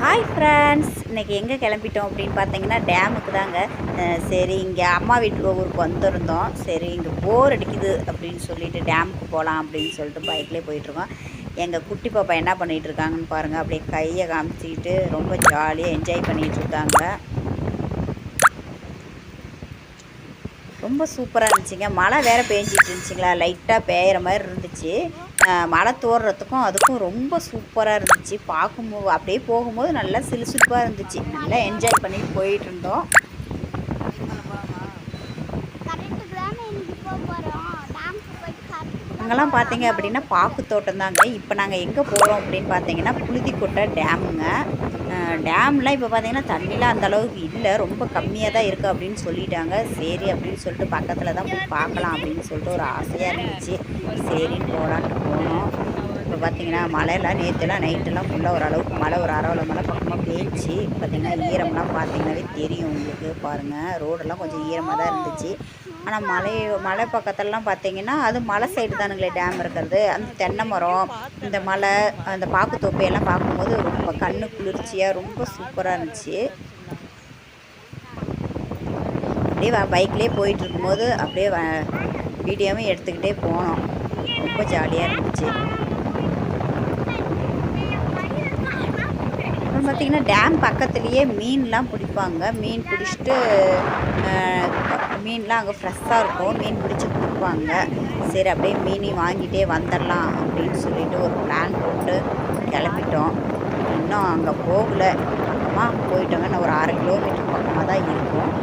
Hi friends, இன்றைக்கி எங்கே கிளம்பிட்டோம் அப்படின்னு பார்த்தீங்கன்னா டேமுக்கு தாங்க. சரி, இங்கே அம்மா வீட்டுக்கு ஊருக்கு வந்திருந்தோம். சரி, இங்கே போர் அடிக்குது அப்படின்னு சொல்லிட்டு டேமுக்கு போகலாம் அப்படின்னு சொல்லிட்டு பைக்லேயே போயிட்டுருக்கோம். எங்கள் குட்டி பாப்பா என்ன பண்ணிகிட்டு இருக்காங்கன்னு பாருங்கள். அப்படியே கையை காமிச்சிக்கிட்டு ரொம்ப ஜாலியாக என்ஜாய் பண்ணிகிட்டு இருக்காங்க. ரொம்ப சூப்பராக இருந்துச்சுங்க. மழை வேறு பேஞ்சிட்டு இருந்துச்சுங்களா, லைட்டாக பெய்கிற மாதிரி இருந்துச்சு. மழை தோறுறதுக்கும் அதுக்கும் ரொம்ப சூப்பராக இருந்துச்சு. பார்க்கும்போது அப்படியே போகும்போது நல்லா சிலுசிலுப்பாக இருந்துச்சு. நல்லா என்ஜாய் பண்ணிட்டு போயிட்டு இருந்தோம். அங்கெல்லாம் பார்த்தீங்க அப்படின்னா பாக்கு தோட்டம் தாங்க. இப்போ நாங்கள் எங்கே போகிறோம் அப்படின்னு பார்த்தீங்கன்னா புழுதிக்கொட்டை டேமுங்க. டேம்லாம் இப்போ பார்த்தீங்கன்னா தண்ணிலாம் அந்தளவுக்கு இல்லை, ரொம்ப கம்மியாக தான் இருக்குது அப்படின்னு சொல்லிட்டாங்க. சரி அப்படின்னு சொல்லிட்டு பக்கத்தில் தான் போய் பார்க்கலாம் அப்படின்னு சொல்லிட்டு ஒரு ஆசையாக இருந்துச்சு. சரின்னு போகலான்னு போனோம். இப்போ பார்த்தீங்கன்னா மழையெல்லாம் நேற்றுலாம் நைட்டெல்லாம் ஃபுல்லாக ஓரளவுக்கு மழை ஒரு அரவலை மழை பக்கமாக பேய்ச்சி. பார்த்திங்கன்னா ஈரம்லாம் பார்த்தீங்கன்னாவே தெரியும் உங்களுக்கு. பாருங்கள், ரோடெல்லாம் கொஞ்சம் ஈரமாக தான் இருந்துச்சு. ஆனால் மலை பக்கத்துலலாம் பார்த்தீங்கன்னா அது மலை சைடு தானுங்களே டேம் இருக்கிறது. அந்த தென்னை மரம், இந்த மலை, அந்த பாக்கு தொப்பையெல்லாம் பார்க்கும்போது ரொம்ப கண்ணு குளிர்ச்சியாக ரொம்ப சூப்பராக இருந்துச்சு. அப்படியே பைக்லேயே போயிட்டு இருக்கும்போது அப்படியே வீடியோவும் எடுத்துக்கிட்டே போனோம். ரொம்ப ஜாலியாக இருந்துச்சு. அப்புறம் பார்த்திங்கன்னா டேம் பக்கத்துலேயே மீன்லாம் பிடிப்பாங்க. மீன் பிடிச்சிட்டு மீன்லாம் அங்கே ஃப்ரெஷ்ஷாக இருக்கும். மீன் பிடிச்சி கொடுப்பாங்க. சரி, அப்படியே மீனையும் வாங்கிட்டே வந்துடலாம் அப்படின்னு சொல்லிட்டு ஒரு பிளான் போட்டு கிளம்பிட்டோம். இன்னும் அங்கே போகலை, பக்கமாக போயிட்டோங்க. இன்னும் ஒரு 6 கிலோமீட்டர் பக்கமாக தான் இருக்கும்.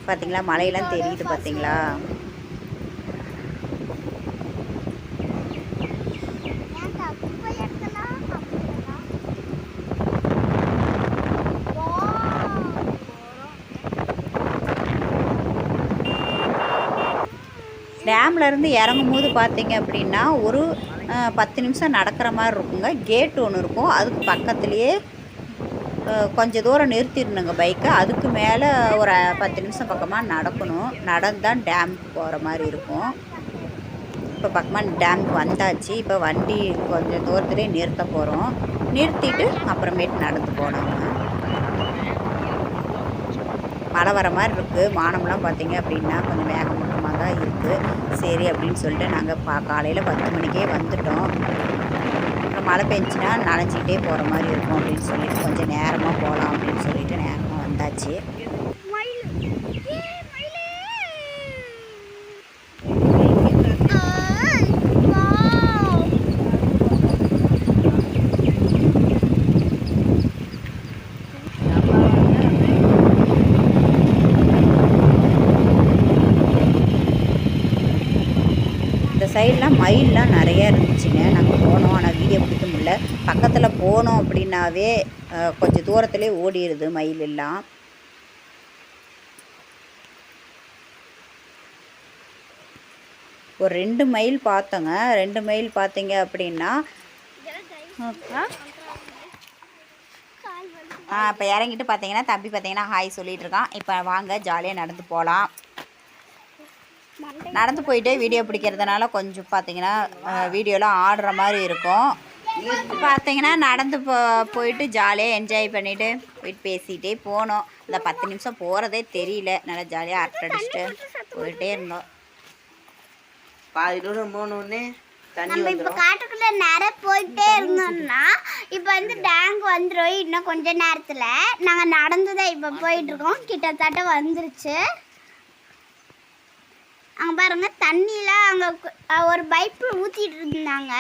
பார்த்திங்களா, மலையெல்லாம் தெரியுது பார்த்திங்களா. டேம்லேருந்து இறங்கும் போது பார்த்தீங்க அப்படின்னா ஒரு 10 நிமிஷம் நடக்கிற மாதிரி இருக்குங்க. கேட் ஒன்று இருக்கும், அதுக்கு பக்கத்துலேயே கொஞ்சம் தூரம் நிறுத்திடணுங்க பைக்கை. அதுக்கு மேலே ஒரு 10 நிமிஷம் பக்கமாக நடக்கணும். நடந்தான் டேமுக்கு போகிற மாதிரி இருக்கும். இப்போ பக்கமாக டேமுக்கு வந்தாச்சு. இப்போ வண்டி கொஞ்சம் தூரத்துலேயே நிறுத்த போகிறோம். நிறுத்திட்டு அப்புறமேட்டு நடந்து போனாங்க. மழை வர மாதிரி இருக்குது. வானம்லாம் பார்த்தீங்க அப்படின்னா கொஞ்சம் மேகமூட்டமாக தான் இருக்குது. சரி அப்படின்னு சொல்லிட்டு நாங்கள் காலையில் 10 மணிக்கே வந்துட்டோம். அப்புறம் மழை பெஞ்சுன்னா நனைஞ்சிக்கிட்டே போகிற மாதிரி இருக்கும் அப்படின்னு சொல்லிட்டு கொஞ்சம் நேரமாக போகலாம் அப்படின்னு சொல்லிட்டு நேரமாக வந்தாச்சு. சைடெலாம் மயிலெலாம் நிறையா இருந்துச்சுங்க. நாங்கள் போனோம், ஆனால் வீடியோ பிடிக்க முடியல. பக்கத்தில் போனோம் அப்படின்னாவே கொஞ்சம் தூரத்துலேயே ஓடிடுது மயில் எல்லாம். ஒரு 2 மைல் பார்த்தோங்க. 2 மைல் பார்த்தீங்க அப்படின்னா இப்போ இறங்கிட்டு பார்த்தீங்கன்னா தம்பி பார்த்தீங்கன்னா ஹாய் சொல்லிகிட்டு இருக்கான். இப்போ வாங்க ஜாலியாக நடந்து போகலாம். நடந்து போயிட்டு வீடியோ பிடிக்கிறதுனால கொஞ்சம் பார்த்தீங்கன்னா வீடியோலாம் ஆடுற மாதிரி இருக்கும். பார்த்தீங்கன்னா நடந்து போயிட்டு ஜாலியாக என்ஜாய் பண்ணிவிட்டு போயிட்டு பேசிகிட்டே போனோம். இந்த 10 நிமிஷம் போகிறதே தெரியல. நல்லா ஜாலியாக அரட்டை அடிச்சுட்டு போயிட்டே இருந்தோம். பாதி தூரம் போனோடனே நம்ம இப்போ காட்டுக்குள்ள நேரம் போயிட்டே இருந்தோம்னா இப்போ வந்து டேங்க் வந்துடும். இன்னும் கொஞ்ச நேரத்தில் நாங்கள் நடந்து தான் இப்போ போயிட்டுருக்கோம். கிட்டத்தட்ட வந்துருச்சு. அங்கே பாருங்க, தண்ணியெலாம் அங்கே ஒரு பைப்பில் ஊற்றிட்டு இருந்தாங்க.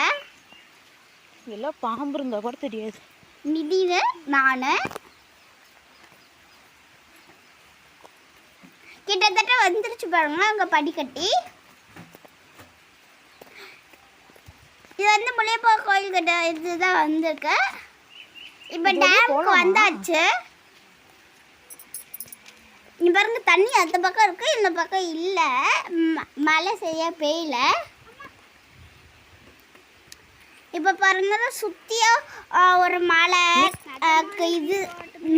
எல்லாம் பாம்பு இருந்தால் கூட தெரியாது. நிதினு நான் கிட்டத்தட்ட வந்துருச்சு பாருங்க. அங்கே படிக்கட்டி இது வந்து முளையப்பா கோயில் கிட்ட இதுதான் வந்திருக்கு. இப்போ டேமுக்கு வந்தாச்சு. இங்கே பாருங்க, தண்ணி அந்த பக்கம் இருக்குது, இந்த பக்கம் இல்லை. மழை சரியாக பெய்யல. இப்போ பாருங்க, சுற்றியாக ஒரு மலை, இது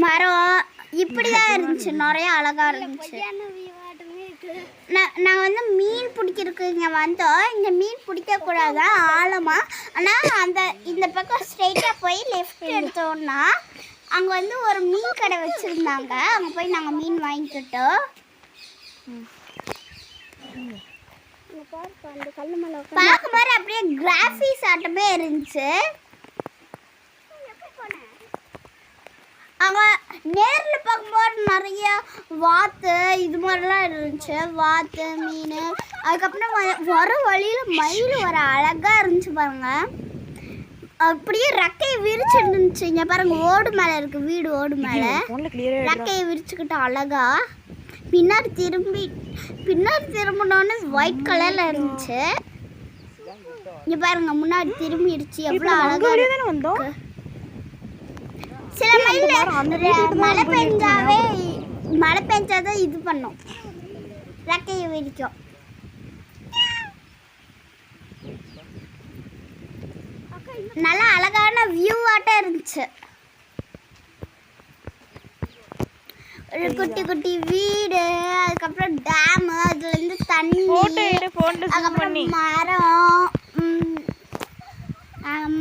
மரம் இப்படி தான் இருந்துச்சு. நிறைய அழகாக இருந்துச்சு. நாங்கள் வந்து மீன் பிடிக்கிறதுக்கு இங்கே வந்தோம். இங்கே மீன் பிடிக்கக்கூடாது ஆழமாக. ஆனால் இந்த பக்கம் ஸ்ட்ரெயிட்டாக போய் லெஃப்ட் எடுத்தோன்னா அங்கே வந்து ஒரு மீன் கடை வச்சுருந்தாங்க. அங்கே போய் நாங்கள் மீன் வாங்கிக்கிட்டோம். பார்க்கும்போது அப்படியே கிராஃபிக்ஸ் ஆட்டமே இருந்துச்சு. அவங்க நேரில் பார்க்கும்போது நிறைய வாத்து இது மாதிரிலாம் இருந்துச்சு. வாத்து மீன், அதுக்கப்புறம் வர வழியில் மயில் வர அழகாக இருந்துச்சு பாருங்க. அப்படியே ரெக்கையை விரிச்சு இருந்துச்சு. இங்கே பாருங்க, ஓடு மேலே இருக்குது வீடு. ஓடு மேலே ரெக்கையை விரிச்சுக்கிட்டு அழகா பின்னாடி திரும்பினோன்னு ஒயிட் கலரில் இருந்துச்சு. இங்கே பாருங்க, முன்னாடி திரும்பிடுச்சு. எவ்வளோ அழகா இருக்கு. சில மழை பெஞ்சாதான் இது பண்ணும், ரெக்கையை விரிக்கும். நல்லா அழகான வியூவாட்டம் இருந்துச்சு. ஒரு குட்டி குட்டி வீடு, அதுக்கப்புறம் டேமு, அதுலேருந்து தண்ணி, அதுக்கப்புறம் மரம்,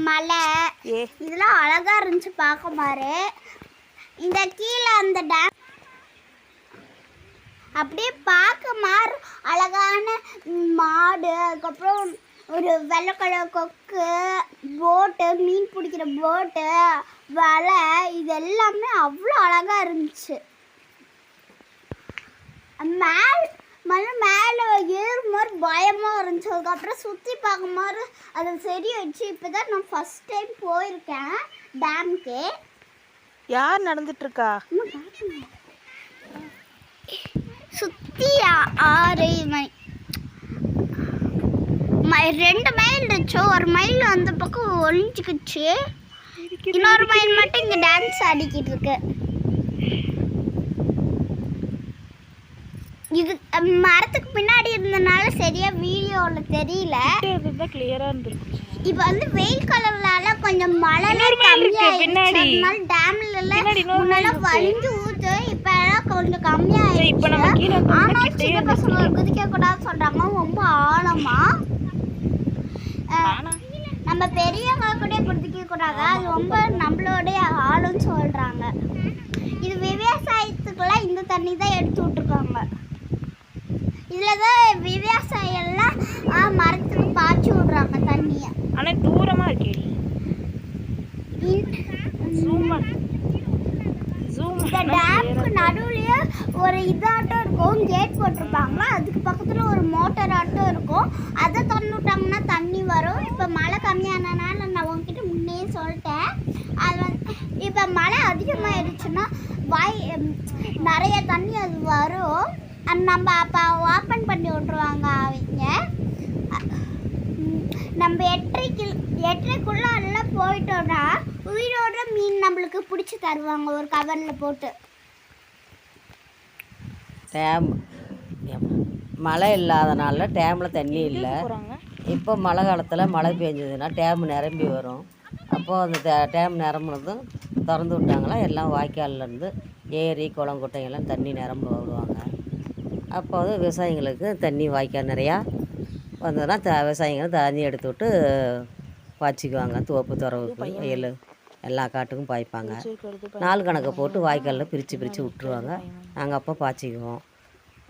மலை, இதெல்லாம் அழகா இருந்துச்சு பார்க்க மாதிரி. இந்த கீழே அந்த டேம் அப்படியே பார்க்க மாதிரி அழகான மாடு, அதுக்கப்புறம் ஒரு வெள்ளை கலர் கொக்கு, போட்டு, மீன் பிடிக்கிற போட்டு, வலை, இது எல்லாமே அவ்வளோ அழகாக இருந்துச்சு. மேலே ஏறும்போது பயமாக இருந்துச்சு. அதுக்கப்புறம் சுற்றி பார்க்கும்போது அதை சரி வச்சு. இப்போ தான் நான் ஃபஸ்ட் டைம் போயிருக்கேன் டேமுக்கு. யார் நடந்துட்டுருக்கா? சுற்றி 6 2 மைல் இருந்துச்சு. ஒரு மைல் அந்த பக்கம் ஒழிஞ்சிக்கிச்சு. இன்னொரு மைல் மட்டும் இங்கே டான்ஸ் ஆடிக்கிட்டு இருக்கு. இது மரத்துக்கு பின்னாடி இருந்தனால சரியா வீடியோவில் தெரியல. இப்போ வந்து வெயில் கலர்னால கொஞ்சம் மழை கம்மியாயிடுச்சு. டேம்ல எல்லாம் வலிஞ்சு ஊத்து. இப்போ எல்லாம் கொஞ்சம் கம்மியாயிடுச்சு. ஆனால் சின்ன பசங்க குதிக்க கூடாதுன்னு சொல்றாங்க. ரொம்ப ஆழமா நம்ம பெரியவங்க கூட குதிக்க கூடாது. அது ரொம்ப நம்மளோடைய ஆழம்னு சொல்றாங்க. இது விவசாயத்துக்குலாம் இந்த தண்ணி தான் எடுத்து விட்டுருக்காங்க. இதில் தான் விவசாயம்லாம் மரத்துக்கு பாய்ச்சி விடுறாங்க தண்ணியை. ஆனால் தூரமாக இருக்கே. இந்த டேமுக்கு நடுவுலயே ஒரு இதாட்டம் இருக்கும், கேட் போட்டிருப்பாங்க. அதுக்கு பக்கத்தில் ஒரு மோட்டர் ஆட்டம் இருக்கும். அதை திறந்து விட்டாங்கன்னா தண்ணி வரும். இப்போ மழை கம்மியானனால நான் உங்ககிட்ட முன்னே சொல்லிட்டேன். அது வந்து இப்போ மழை அதிகமாகிடுச்சுன்னா நிறைய தண்ணி அது வரும். நம்ம அப்போ ஓப்பன் பண்ணி விட்ருவாங்க அவங்க. நம்ம 8:30 எல்லாம் போயிட்டோன்னா உயிரோட மீன் நம்மளுக்கு பிடிச்சி தருவாங்க ஒரு கவரில் போட்டு. டேம் மழை இல்லாதனால டேமில் தண்ணி இல்லை. இப்போ மழை காலத்தில் மழை பெஞ்சதுன்னா டேம் நிரம்பி வரும். அப்போது அந்த டேம் நிரம்புனதும் திறந்து விட்டாங்களா எல்லாம் வாய்க்கால்லேருந்து ஏரி குளம் குட்டைங்கெல்லாம் தண்ணி நிரம்ப விடுவாங்க. அப்போ வந்து விவசாயிங்களுக்கு தண்ணி வாய்க்கால் நிறையா வந்ததுன்னா விவசாயிங்க தண்ணி எடுத்து விட்டு பாய்ச்சிக்குவாங்க. தோப்பு துறவுக்கு வயல் எல்லா காட்டுக்கும் பாய்ப்பாங்க. நாள் கணக்கை போட்டு வாய்க்காலில் பிரித்து விட்டுருவாங்க. நாங்கள் அப்போ பாய்ச்சிக்குவோம்.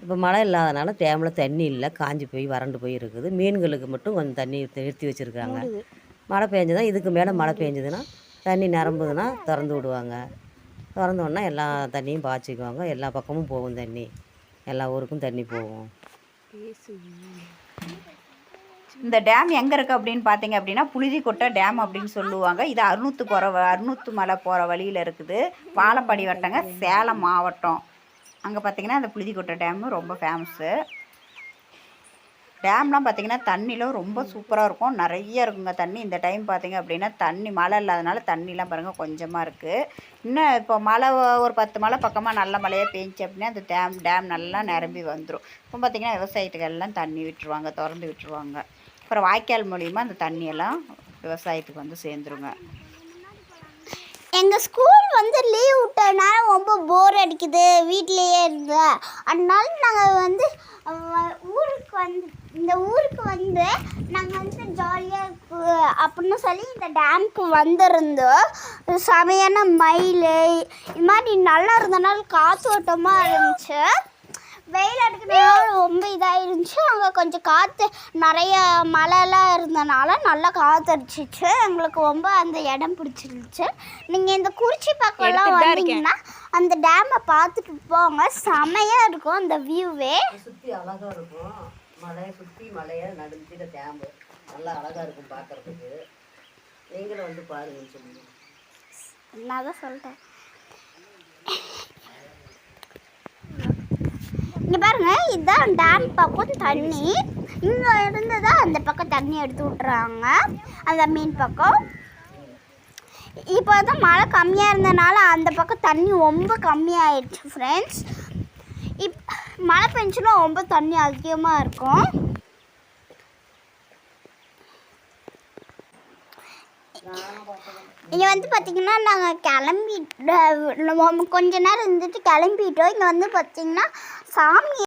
இப்போ மழை இல்லாதனால டேமில் தண்ணி இல்லை, காஞ்சி போய் வறண்டு போய் இருக்குது. மீன்களுக்கு மட்டும் கொஞ்சம் தண்ணி நிறுத்தி வச்சுருக்காங்க. மழை பெஞ்சதுன்னா இதுக்கு மேலே மழை பெஞ்சதுன்னா தண்ணி நிரம்புதுன்னா திறந்து விடுவாங்க. திறந்தோன்னா எல்லா தண்ணியும் பாய்ச்சிக்குவாங்க. எல்லா பக்கமும் போகும் தண்ணி, எல்லா ஊருக்கும் தண்ணி போகும். இந்த டேம் எங்கே இருக்குது அப்படின்னு பார்த்தீங்க அப்படின்னா புழுதிக்கொட்டை டேம் அப்படின்னு சொல்லுவாங்க. இது அருநூத்து மலை போகிற வழியில் இருக்குது. வாழப்பாடி வட்டங்க, சேலம் மாவட்டம். அங்கே பார்த்தீங்கன்னா இந்த புழுதிக்கொட்டை டேமு ரொம்ப ஃபேமஸ்ஸு. டேம்லாம் பார்த்திங்கன்னா தண்ணிலாம் ரொம்ப சூப்பராக இருக்கும், நிறைய இருக்குங்க தண்ணி. இந்த டைம் பார்த்திங்க அப்படின்னா தண்ணி மழை இல்லாதனால தண்ணிலாம் பாருங்கள் கொஞ்சமாக இருக்குது. இன்னும் இப்போ மழை ஒரு 10 மழை பக்கமாக நல்ல மழையாக பெஞ்சிச்சு அப்படின்னா அந்த டேம் நல்லா நிரம்பி வந்துடும். இப்போ பார்த்திங்கன்னா விவசாயத்துக்கு எல்லாம் தண்ணி விட்டுருவாங்க, திறந்து விட்டுருவாங்க. அப்புறம் வாய்க்கால் மூலிமா அந்த தண்ணியெல்லாம் விவசாயத்துக்கு வந்து சேர்ந்துருங்க. எங்கள் ஸ்கூல் வந்து லீவ் விட்டனால ரொம்ப போர் அடிக்குது வீட்லேயே இருந்து. அதனால நாங்கள் வந்து இந்த ஊருக்கு வந்து நாங்கள் வந்து ஜாலியாக அப்படின்னு சொல்லி இந்த டேமுக்கு வந்திருந்தோம். செமையான மயில் இது மாதிரி நல்லா இருந்தனால காற்றோட்டமாக இருந்துச்சு. வெயில் அடிக்கிறதுனால ரொம்ப இதாக இருந்துச்சு. அங்கே கொஞ்சம் காற்று நிறைய மழைலாம் இருந்தனால நல்லா காற்றடிச்சிச்சு. எங்களுக்கு ரொம்ப அந்த இடம் பிடிச்சிருந்துச்சு. நீங்கள் இந்த குறிச்சி பக்கம்லாம் வந்தீங்கன்னா அந்த டேமை பார்த்துட்டு போங்க. செமையாக இருக்கும் அந்த வியூவே. சுற்றி அழகாக இருக்கும். மலையை சுற்றி மலையை நடுங்கிற டேம்பு நல்லா அழகாக இருக்கும் பார்க்குறதுக்கு. நீங்களும் வந்து பாருங்கன்னு சொல்லுங்க. நான் தான் சொல்லிட்டேன். இங்கே பாருங்க, இதுதான் டேம் பக்கம் தண்ணி. இங்கே இருந்து தான் அந்த பக்கம் தண்ணி எடுத்து விட்றாங்க, அந்த மீன் பக்கம். இப்போ தான் மழை கம்மியாக இருந்தனால அந்த பக்கம் தண்ணி ரொம்ப கம்மியாயிடுச்சு ஃப்ரெண்ட்ஸ். மழை பெஞ்சுன்னா ரொம்ப தண்ணி அதிகமாக இருக்கும். இங்கே வந்து பார்த்திங்கன்னா நாங்கள் கொஞ்ச நேரம் இருந்துட்டு கிளம்பிட்டோம். இங்கே வந்து பார்த்திங்கன்னா சாமி